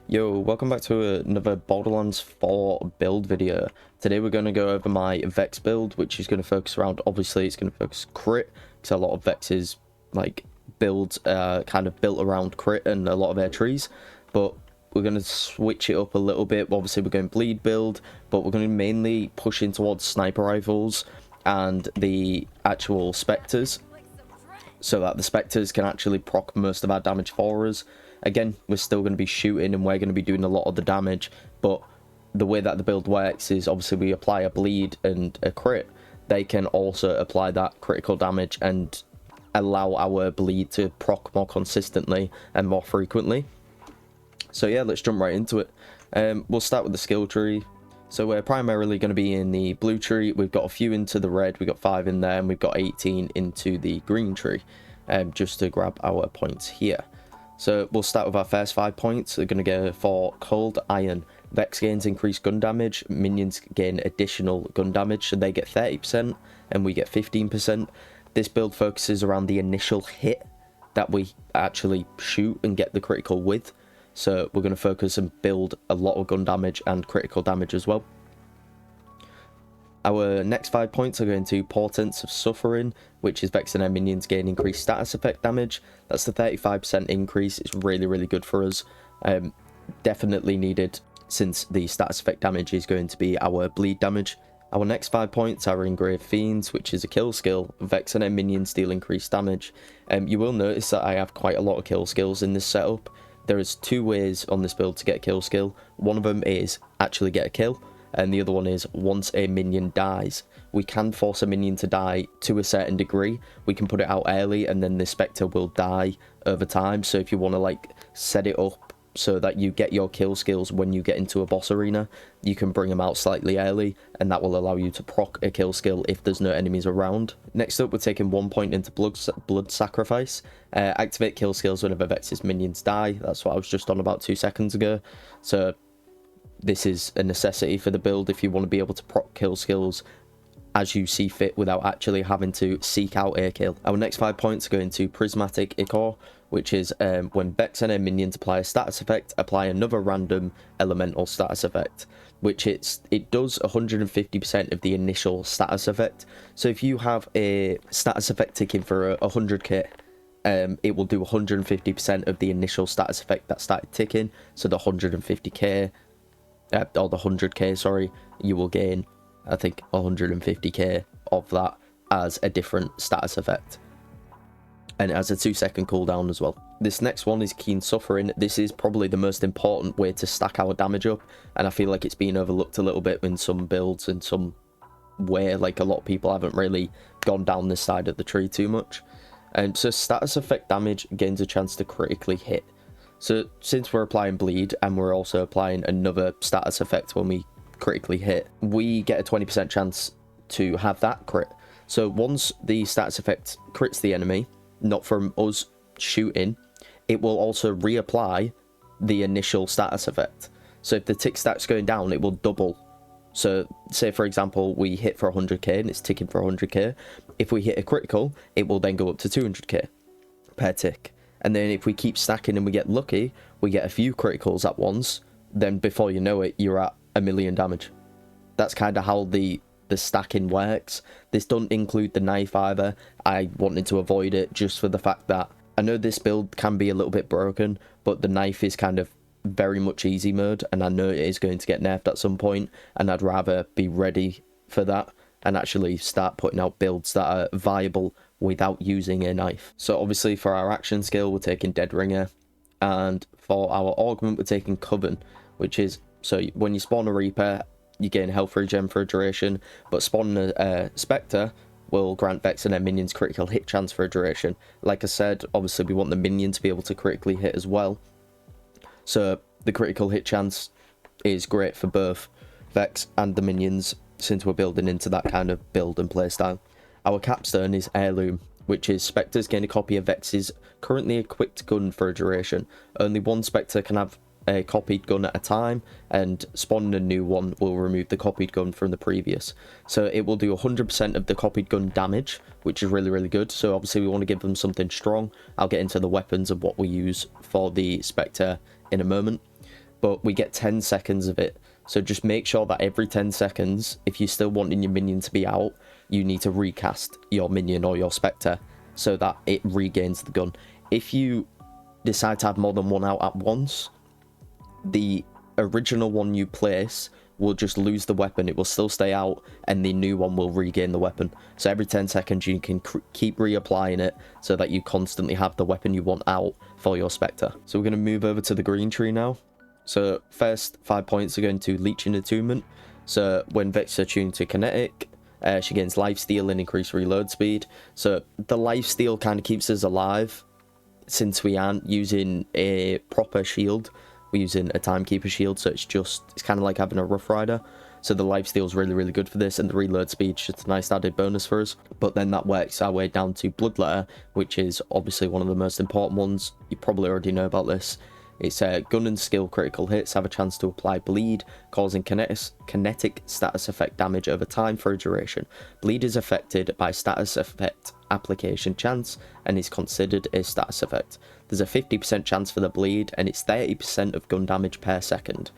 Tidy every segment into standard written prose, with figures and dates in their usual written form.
Yo, welcome back to another Borderlands 4 build video. Today we're going to go over my VEX build, which is going to focus around, obviously it's going to focus crit, because a lot of VEX's builds kind of built around crit and a lot of their trees, but we're going to switch it up a little bit. Obviously we're going bleed build, but we're going to mainly push in towards sniper rifles and the actual specters, so that the specters can actually proc most of our damage for us. Again, we're still going to be shooting and we're going to be doing a lot of the damage, but the way that the build works is obviously we apply a bleed and a crit. They can also apply that critical damage and allow our bleed to proc more consistently and more frequently. So yeah, let's jump right into it. We'll start with the skill tree. So we're primarily going to be in the blue tree. We've got a few into the red, we've got 5 in there, and we've got 18 into the green tree, just to grab our points here. So we'll start with our first 5 points. They're going to go for Cold Iron. VEX gains increased gun damage, minions gain additional gun damage, so they get 30% and we get 15%. This build focuses around the initial hit that we actually shoot and get the critical with. So we're going to focus and build a lot of gun damage and critical damage as well. Our next 5 points are going to Portents of Suffering, which is VEX and their minions gain increased status effect damage. That's the 35% increase. It's really, really good for us. Definitely needed, since the status effect damage is going to be our bleed damage. Our next 5 points are Engraved Fiends, which is a kill skill. VEX and their minions deal increased damage. You will notice that I have quite a lot of kill skills in this setup. There is 2 ways on this build to get a kill skill. One of them is actually get a kill, and the other one is once a minion dies. We can force a minion to die to a certain degree. We can put it out early and then the spectre will die over time. So if you want to set it up so that you get your kill skills when you get into a boss arena, you can bring them out slightly early, and that will allow you to proc a kill skill if there's no enemies around. Next up, we're taking 1 point into blood sacrifice. Activate kill skills whenever VEX's minions die. That's what I was just on about 2 seconds ago. So this is a necessity for the build if you want to be able to proc kill skills as you see fit without actually having to seek out a kill. Our next 5 points are going to Prismatic Ichor, which is when VEX and her minions apply a status effect, apply another random elemental status effect, which it does 150% of the initial status effect. So if you have a status effect ticking for 100k, it will do 150% of the initial status effect that started ticking. So the 150k, or the 100k, sorry, you will gain, I think, 150k of that as a different status effect. And it has a 2-second cooldown as well. This next one is Keen Suffering. This is probably the most important way to stack our damage up, and I feel like it's been overlooked a little bit in some builds, in some way. A lot of people haven't really gone down this side of the tree too much. And so status effect damage gains a chance to critically hit. So since we're applying bleed and we're also applying another status effect when we critically hit, we get a 20% chance to have that crit. So once the status effect crits the enemy, not from us shooting, it will also reapply the initial status effect. So if the tick stack's going down, it will double. So say for example we hit for 100k and it's ticking for 100k. If we hit a critical, it will then go up to 200k per tick. And then if we keep stacking and we get lucky, we get a few criticals at once, then before you know it, you're at 1,000,000 damage. That's kind of how the stacking works. This doesn't include the knife either. I wanted to avoid it just for the fact that I know this build can be a little bit broken, but the knife is kind of very much easy mode, and I know it is going to get nerfed at some point, and I'd rather be ready for that and actually start putting out builds that are viable without using a knife. So obviously for our action skill, we're taking Dead Ringer, and for our augment, we're taking Coven, which is, so when you spawn a Reaper, you gain health regen for a duration, but spawning a Spectre will grant VEX and their minions critical hit chance for a duration. Like I said, obviously we want the minion to be able to critically hit as well. So the critical hit chance is great for both VEX and the minions, since we're building into that kind of build and play style. Our capstone is Heirloom, which is Spectres gain a copy of VEX's currently equipped gun for a duration. Only one Spectre can have a copied gun at a time, and spawning a new one will remove the copied gun from the previous. So it will do 100% of the copied gun damage, which is really, really good. So obviously we want to give them something strong. I'll get into the weapons and what we use for the Spectre in a moment. but we get 10 seconds of it. So just make sure that every 10 seconds, if you're still wanting your minion to be out, you need to recast your minion or your Spectre so that it regains the gun. If you decide to have more than one out at once, the original one you place will just lose the weapon. It will still stay out, and the new one will regain the weapon. So every 10 seconds you can keep reapplying it so that you constantly have the weapon you want out for your Spectre. So we're going to move over to the green tree now. So first 5 points are going to Leeching Attunement. So when Vex is attuned to Kinetic, she gains lifesteal and increased reload speed. So the lifesteal kind of keeps us alive since we aren't using a proper shield. We're using a Timekeeper shield, so it's kind of like having a Rough Rider. So the lifesteal is really, really good for this, and the reload speed is just a nice added bonus for us. But then that works our way down to Bloodletter, which is obviously one of the most important ones. You probably already know about this. It's gun and skill critical hits have a chance to apply bleed, causing kinetic status effect damage over time for a duration. Bleed is affected by status effect application chance and is considered a status effect. There's a 50% chance for the bleed, and it's 30% of gun damage per second.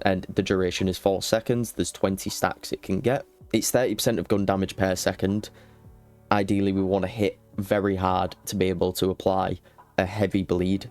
And the duration is 4 seconds. There's 20 stacks it can get. It's 30% of gun damage per second. Ideally, we want to hit very hard to be able to apply a heavy bleed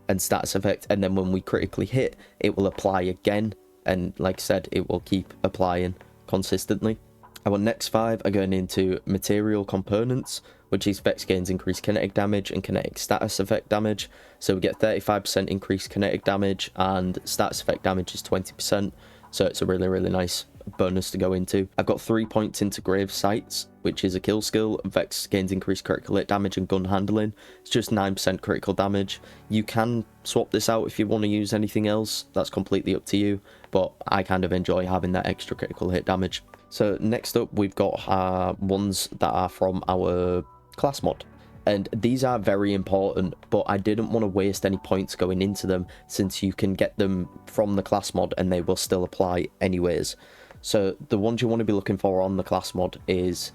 and status effect, and then when we critically hit, it will apply again, and like I said, it will keep applying consistently. Our next 5 are going into material components, which is Vex gains increased kinetic damage and kinetic status effect damage. So we get 35% increased kinetic damage, and status effect damage is 20%. So it's a really, really nice bonus to go into. I've got 3 points into Grave Sights, which is a kill skill. Vex gains increased critical hit damage and gun handling. It's just 9% critical damage. You can swap this out if you want to use anything else. That's completely up to you, but I kind of enjoy having that extra critical hit damage. So next up, we've got ones that are from our class mod. And these are very important, but I didn't want to waste any points going into them since you can get them from the class mod and they will still apply anyways. So the ones you want to be looking for on the class mod is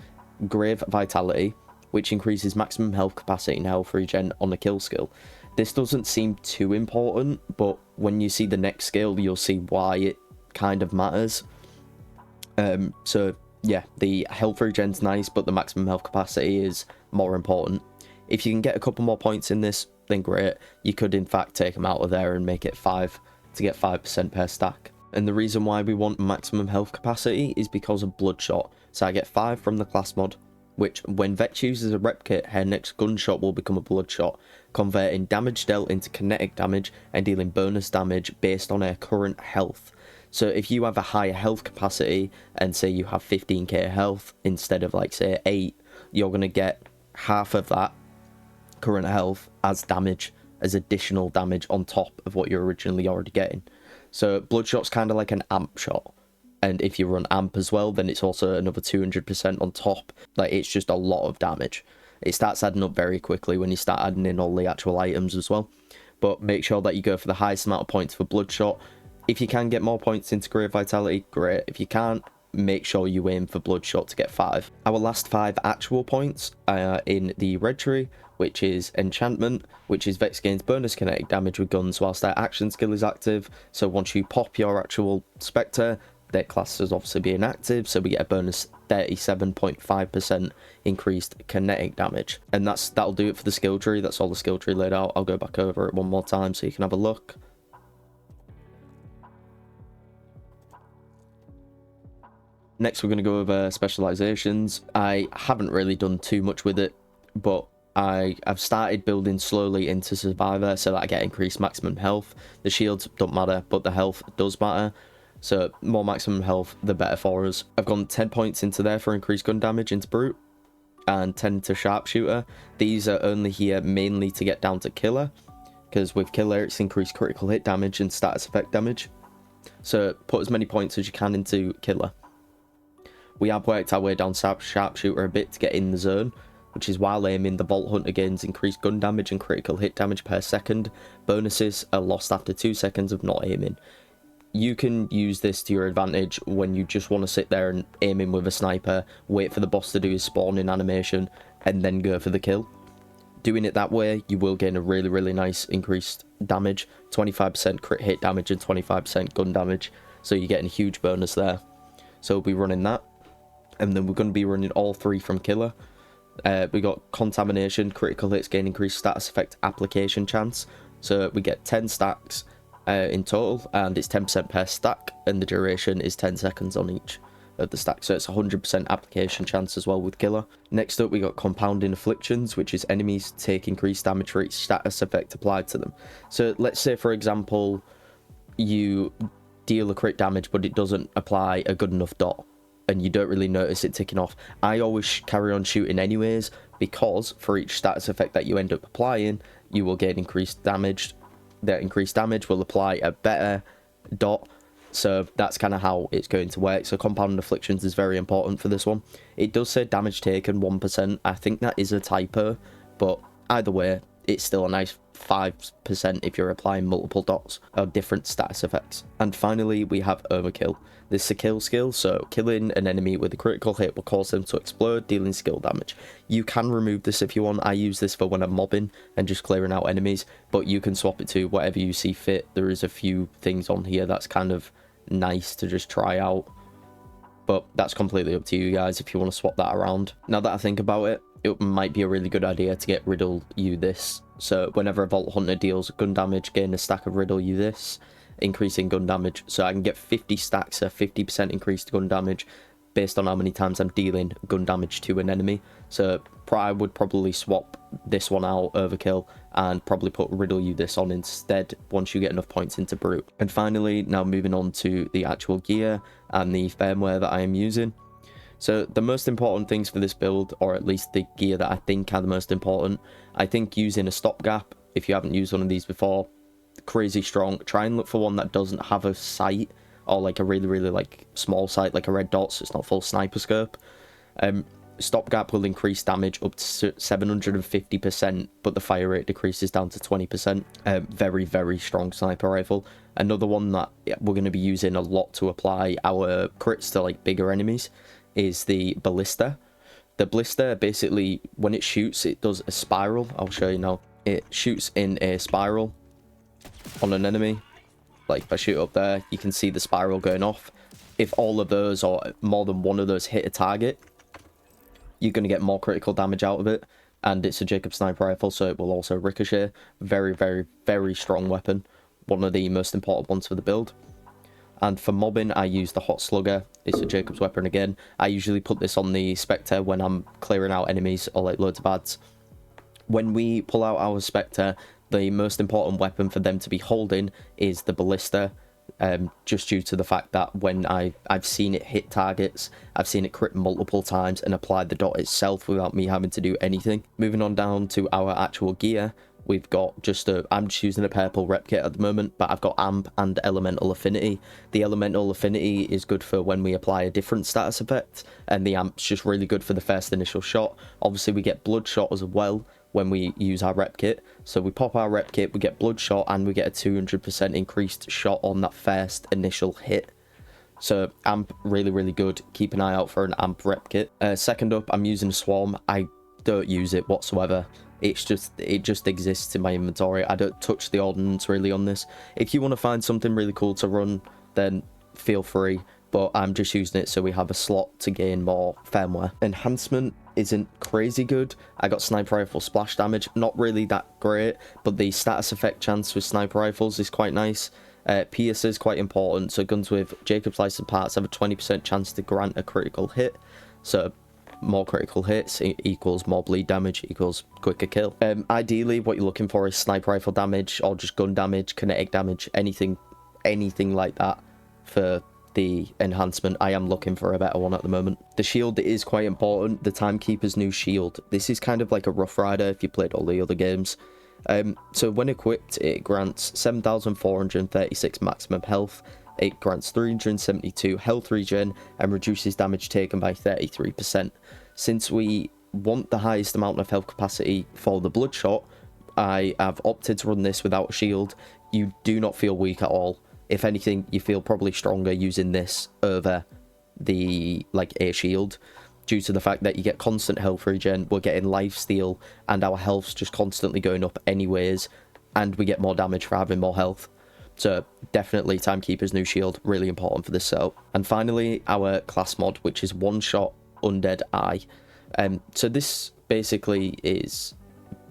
Grave Vitality, which increases maximum health capacity and health regen on the kill skill. This doesn't seem too important, but when you see the next skill, you'll see why it kind of matters. So yeah, the health regen's nice, but the maximum health capacity is more important. If you can get a couple more points in this, then great. You could in fact take them out of there and make it 5 to get 5% per stack. And the reason why we want maximum health capacity is because of Bloodshot. So I get 5 from the class mod, which when Vex uses a rep kit, her next gunshot will become a Bloodshot, converting damage dealt into kinetic damage and dealing bonus damage based on her current health. So if you have a higher health capacity and say you have 15k health instead of like say 8, you're going to get half of that current health as damage, as additional damage on top of what you're originally already getting. So Bloodshot's kind of like an amp shot, and if you run amp as well, then it's also another 200% on top. Like, it's just a lot of damage. It starts adding up very quickly when you start adding in all the actual items as well. But make sure that you go for the highest amount of points for Bloodshot. If you can get more points into Grave Vitality, great. If you can't, make sure you aim for Bloodshot to get 5. Our last 5 actual points are in the red tree, which is Enchantment, which is Vex gains bonus kinetic damage with guns whilst their action skill is active. So once you pop your actual Spectre, their class is obviously being active, so we get a bonus 37.5% increased kinetic damage. And that'll do it for the skill tree. That's all the skill tree laid out. I'll go back over it one more time so you can have a look. Next, we're going to go over Specializations. I haven't really done too much with it, but I've started building slowly into Survivor so that I get increased maximum health. The shields don't matter, but the health does matter. So more maximum health, the better for us. I've gone 10 points into there for increased gun damage into Brute, and 10 to Sharpshooter. These are only here mainly to get down to Killer, because with Killer it's increased critical hit damage and status effect damage. So put as many points as you can into Killer. We have worked our way down Sharpshooter a bit to get in the zone, which is while aiming, the Vault Hunter gains increased gun damage and critical hit damage per second. Bonuses are lost after 2 seconds of not aiming. You can use this to your advantage when you just want to sit there and aim in with a sniper, wait for the boss to do his spawning animation, and then go for the kill. doing it that way, you will gain a really, really nice increased damage, 25% crit hit damage and 25% gun damage. So you're getting a huge bonus there. So we'll be running that. And then we're going to be running all 3 from Killer. We got Contamination, critical hits gain increased status effect application chance. So we get 10 stacks in total, and it's 10% per stack, and the duration is 10 seconds on each of the stack. So it's 100% application chance as well with Killer. Next up, we got Compounding Afflictions, which is enemies take increased damage for each status effect applied to them. So let's say, for example, you deal a crit damage, but it doesn't apply a good enough dot, and you don't really notice it ticking off. I always carry on shooting anyways, because for each status effect that you end up applying, you will gain increased damage. That increased damage will apply a better dot. So that's kind of how it's going to work. So Compounding Afflictions is very important for this one. It does say damage taken 1%. I think that is a typo, but either way, it's still a nice 5% if you're applying multiple dots of different status effects. And finally, we have Overkill. This is a kill skill, so killing an enemy with a critical hit will cause them to explode, dealing skill damage. You can remove this if you want. I use this for when I'm mobbing and just clearing out enemies, but you can swap it to whatever you see fit. There is a few things on here that's kind of nice to just try out, but that's completely up to you guys if you want to swap that around. Now that I think about it, it might be a really good idea to get Riddle you this. So whenever a Vault Hunter deals gun damage, gain a stack of Riddle you this, increasing gun damage. So I can get 50 stacks of 50% increased gun damage based on how many times I'm dealing gun damage to an enemy. So I would probably swap this one out, Overkill, and probably put Riddle you this on instead once you get enough points into Brute. And finally, now moving on to the actual gear and the firmware that I am using. So the most important things for this build, or at least the gear that I think are the most important, I think using a stopgap, if you haven't used one of these before, crazy strong. Try and look for one that doesn't have a sight, or like a really like small sight, like a red dot, so it's not full sniper scope. Stopgap will increase damage up to 750%, but the fire rate decreases down to 20%. Very strong sniper rifle. Another one that we're going to be using a lot to apply our crits to like bigger enemies is the Ballista. The Ballista, basically, when it shoots, it does a spiral. I'll show you now. It shoots in a spiral on an enemy. Like if I shoot up there, you can see the spiral going off. If all of those or more than one of those hit a target, you're going to get more critical damage out of it. And it's a Jacob sniper rifle, so it will also ricochet. Very strong weapon. One of the most important ones for the build. And for mobbing, I use the Hot Slugger. It's a Jacob's weapon again. I usually put this on the Spectre when I'm clearing out enemies or like loads of ads. When we pull out our Spectre, the most important weapon for them to be holding is the Ballista. Just due to the fact that when I've seen it hit targets, I've seen it crit multiple times and apply the dot itself without me having to do anything. Moving on down to our actual gear, we've got I'm just using a purple rep kit at the moment, but I've got Amp and Elemental Affinity. The Elemental Affinity is good for when we apply a different status effect, and the Amp's just really good for the first initial shot. Obviously we get Bloodshot as well when we use our rep kit. So we pop our rep kit, we get Bloodshot, and we get a 200% increased shot on that first initial hit. So Amp, really good. Keep an eye out for an Amp rep kit. Second up, I'm using Swarm. I don't use it whatsoever. It just exists in my inventory. I don't touch the ordnance really on this. If you want to find something really cool to run, then feel free, but I'm just using it so we have a slot to gain more firmware. Enhancement isn't crazy good. I got sniper rifle splash damage, not really that great, but the status effect chance with sniper rifles is quite nice. Pierce is quite important, so guns with Jacob's license parts have a 20% chance to grant a critical hit. So more critical hits equals more bleed damage equals quicker kill. Ideally, what you're looking for is sniper rifle damage or just gun damage, kinetic damage, anything like that for the enhancement. I am looking for a better one at the moment. The shield is quite important. The Timekeeper's new shield. This is kind of like a Rough Rider if you played all the other games. So when equipped, it grants 7,436 maximum health. It grants 372 health regen and reduces damage taken by 33%. Since we want the highest amount of health capacity for the Bloodshot, I have opted to run this without a shield. You do not feel weak at all. If anything, you feel probably stronger using this over the a shield. due to the fact that you get constant health regen, we're getting lifesteal, and our health's just constantly going up anyways, and we get more damage for having more health. So definitely Timekeeper's new shield, really important for this setup. And finally, our class mod, which is One Shot Undead Eye. So this basically is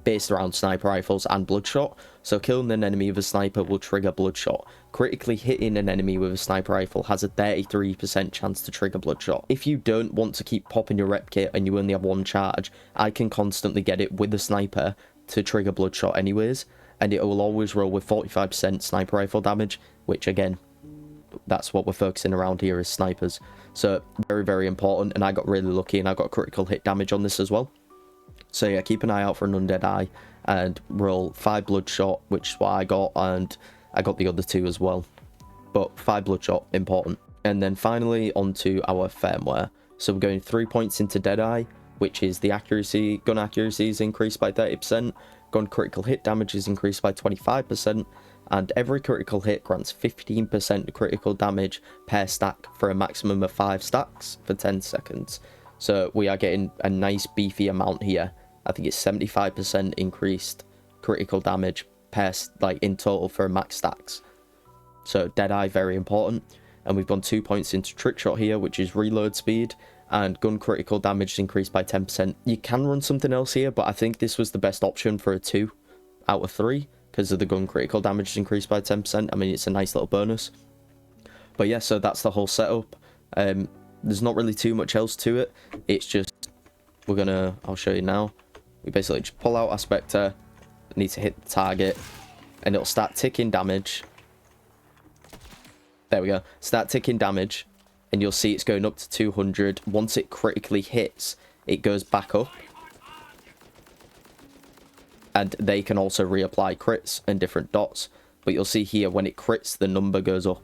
based around sniper rifles and bloodshot. So killing an enemy with a sniper will trigger bloodshot. Critically hitting an enemy with a sniper rifle has a 33% chance to trigger bloodshot. If you don't want to keep popping your rep kit and you only have one charge, I can constantly get it with a sniper to trigger bloodshot anyways, and it will always roll with 45% sniper rifle damage, which again, that's what we're focusing around here is snipers. So very, very important, and I got really lucky and I got critical hit damage on this as well. So yeah, keep an eye out for an Undead Eye and roll 5 bloodshot, which is what I got, and I got the other 2 as well. But 5 bloodshot, important. And then finally onto our firmware. So we're going 3 points into Deadeye, which is the accuracy, gun accuracy is increased by 30%, gun critical hit damage is increased by 25%, and every critical hit grants 15% critical damage per stack for a maximum of 5 stacks for 10 seconds. So we are getting a nice beefy amount here. I think it's 75% increased critical damage per, like, in total for max stacks. So Deadeye, very important. And we've gone 2 points into Trickshot here, which is reload speed, and gun critical damage increased by 10%. You can run something else here, but I think this was the best option for a 2 out of 3 because of the gun critical damage increased by 10%. I mean, it's a nice little bonus. But yeah, so that's the whole setup. There's not really too much else to it. It's just, I'll show you now. We basically just pull out our Spectre, need to hit the target, and it'll start ticking damage. There we go. Start ticking damage, and you'll see it's going up to 200. Once it critically hits, it goes back up. And they can also reapply crits and different dots. But you'll see here, when it crits, the number goes up.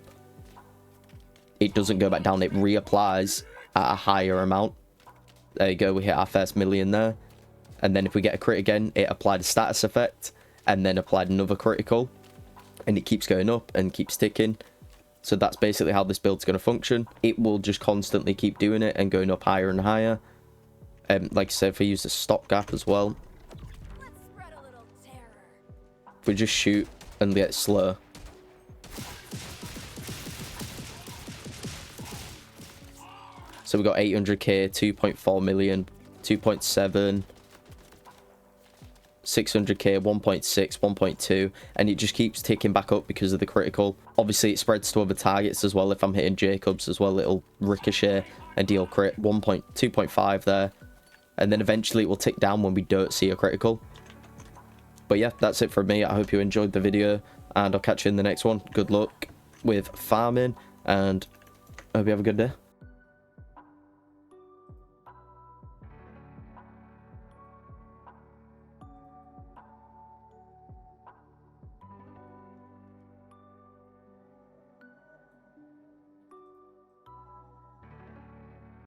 It doesn't go back down, it reapplies at a higher amount. There you go, we hit our first million there. And then if we get a crit again, it applied a status effect, and then applied another critical. And it keeps going up and keeps ticking. So that's basically how this build's going to function. It will just constantly keep doing it and going up higher and higher. Like I said, if we use the stopgap as well, if we just shoot and get slow, so we got 800k, 2.4 million, 2.7, 600k, 1.6, 1.2, and it just keeps ticking back up because of the critical. Obviously, it spreads to other targets as well. If I'm hitting Jacobs as well, it'll ricochet and deal crit. 2.5 there, and then eventually it will tick down when we don't see a critical. But yeah, that's it from me. I hope you enjoyed the video, and I'll catch you in the next one. Good luck with farming, and I hope you have a good day.